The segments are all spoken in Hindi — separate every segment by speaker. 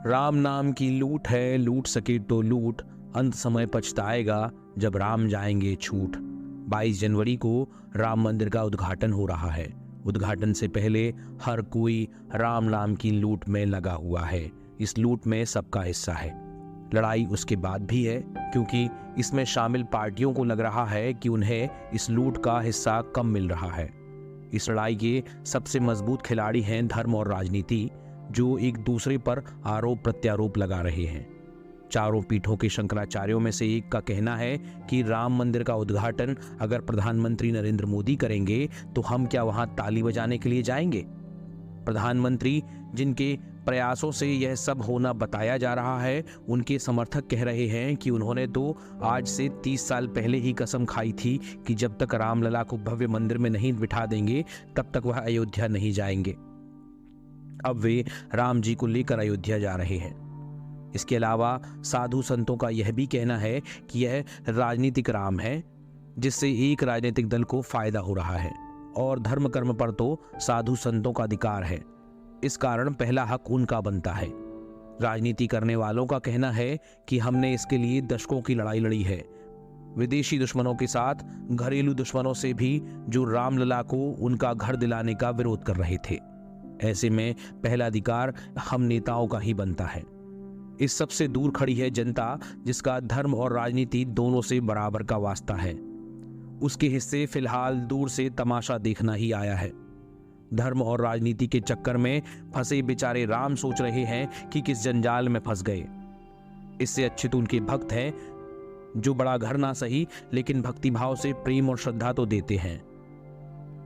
Speaker 1: राम नाम की लूट है, लूट सके तो लूट, अंत समय पछताएगा जब राम जाएंगे छूट। 22 जनवरी को राम मंदिर का उद्घाटन हो रहा है। उद्घाटन से पहले हर कोई राम नाम की लूट में लगा हुआ है। इस लूट में सबका हिस्सा है। लड़ाई उसके बाद भी है, क्योंकि इसमें शामिल पार्टियों को लग रहा है कि उन्हें इस लूट का हिस्सा कम मिल रहा है। इस लड़ाई के सबसे मजबूत खिलाड़ी हैं धर्म और राजनीति, जो एक दूसरे पर आरोप प्रत्यारोप लगा रहे हैं। चारों पीठों के शंकराचार्यों में से एक का कहना है कि राम मंदिर का उद्घाटन अगर प्रधानमंत्री नरेंद्र मोदी करेंगे तो हम क्या वहां ताली बजाने के लिए जाएंगे? प्रधानमंत्री जिनके प्रयासों से यह सब होना बताया जा रहा है, उनके समर्थक कह रहे हैं कि उन्होंने तो आज से 30 साल पहले ही कसम खाई थी कि जब तक रामलला को भव्य मंदिर में नहीं बिठा देंगे तब तक वह अयोध्या नहीं जाएंगे। अब वे राम जी को लेकर अयोध्या जा रहे हैं। इसके अलावा साधु संतों का यह भी कहना है कि यह राजनीतिक राम है, जिससे एक राजनीतिक दल को फायदा हो रहा है, और धर्म कर्म पर तो साधु संतों का अधिकार है। इस कारण पहला हक उनका बनता है। राजनीति करने वालों का कहना है कि हमने इसके लिए दशकों की लड़ाई लड़ी है, विदेशी दुश्मनों के साथ, घरेलू दुश्मनों से भी, जो रामलला को उनका घर दिलाने का विरोध कर रहे थे। ऐसे में पहला अधिकार हम नेताओं का ही बनता है। इस सबसे दूर खड़ी है जनता, जिसका धर्म और राजनीति दोनों से बराबर का वास्ता है। उसके हिस्से फिलहाल दूर से तमाशा देखना ही आया है। धर्म और राजनीति के चक्कर में फंसे बेचारे राम सोच रहे हैं कि किस जंजाल में फंस गए। इससे अच्छे तो उनके भक्त हैं, जो बड़ा घर ना सही लेकिन भक्तिभाव से प्रेम और श्रद्धा तो देते हैं।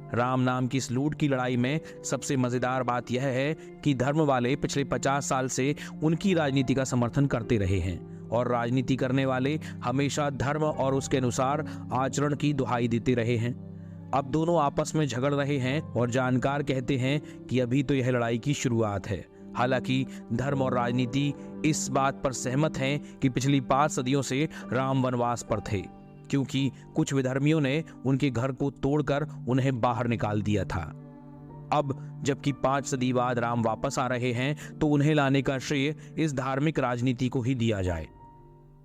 Speaker 1: राम नाम की इस लूट की लड़ाई में सबसे मजेदार बात यह है कि धर्म वाले पिछले 50 साल से उनकी राजनीति का समर्थन करते रहे हैं, और राजनीति करने वाले हमेशा धर्म और उसके अनुसार आचरण की दुहाई देते रहे हैं। अब दोनों आपस में झगड़ रहे हैं, और जानकार कहते हैं कि अभी तो यह लड़ाई की शुरुआत है। हालांकि धर्म और राजनीति इस बात पर सहमत हैं कि पिछली 5 सदियों से राम वनवास पर थे, क्योंकि कुछ विधर्मियों ने उनके घर को तोड़कर उन्हें बाहर निकाल दिया था। अब जबकि 5 सदी बाद राम वापस आ रहे हैं, तो उन्हें लाने का श्रेय इस धार्मिक राजनीति को ही दिया जाए।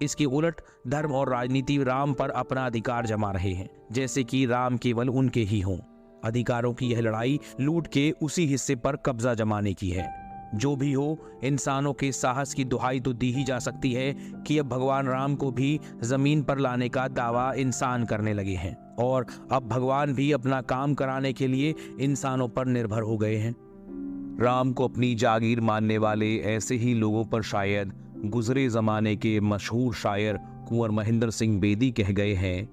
Speaker 1: इसके उलट धर्म और राजनीति राम पर अपना अधिकार जमा रहे हैं, जैसे कि राम केवल उनके ही हों। अधिकारों की यह लड़ाई लूट के उसी हिस्से पर कब्जा जमाने की है। जो भी हो, इंसानों के साहस की दुहाई तो दी ही जा सकती है कि अब भगवान राम को भी जमीन पर लाने का दावा इंसान करने लगे हैं, और अब भगवान भी अपना काम कराने के लिए इंसानों पर निर्भर हो गए हैं। राम को अपनी जागीर मानने वाले ऐसे ही लोगों पर शायद गुजरे जमाने के मशहूर शायर कुंवर महेंद्र सिंह बेदी कह गए हैं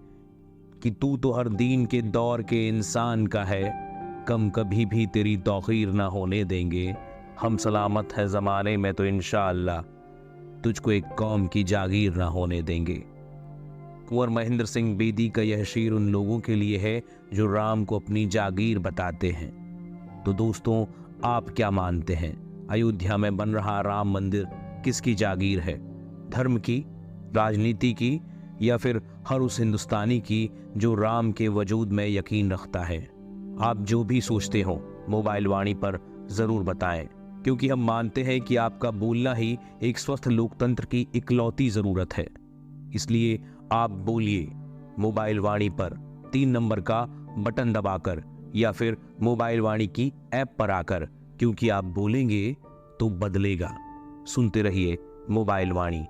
Speaker 1: कि तू तो हर दीन के दौर के इंसान का है, कम कभी भी तेरी तौहीर ना होने देंगे। हम सलामत है ज़माने में तो इंशाअल्लाह तुझको एक कौम की जागीर ना होने देंगे। कुंवर महेंद्र सिंह बेदी का यह शेर उन लोगों के लिए है जो राम को अपनी जागीर बताते हैं। तो दोस्तों, आप क्या मानते हैं? अयोध्या में बन रहा राम मंदिर किसकी जागीर है? धर्म की, राजनीति की, या फिर हर उस हिंदुस्तानी की जो राम के वजूद में यकीन रखता है? आप जो भी सोचते हो मोबाइल वाणी पर ज़रूर बताएं, क्योंकि हम मानते हैं कि आपका बोलना ही एक स्वस्थ लोकतंत्र की इकलौती ज़रूरत है। इसलिए आप बोलिए मोबाइल वाणी पर 3 नंबर का बटन दबाकर, या फिर मोबाइल वाणी की ऐप पर आकर, क्योंकि आप बोलेंगे तो बदलेगा। सुनते रहिए मोबाइल वाणी।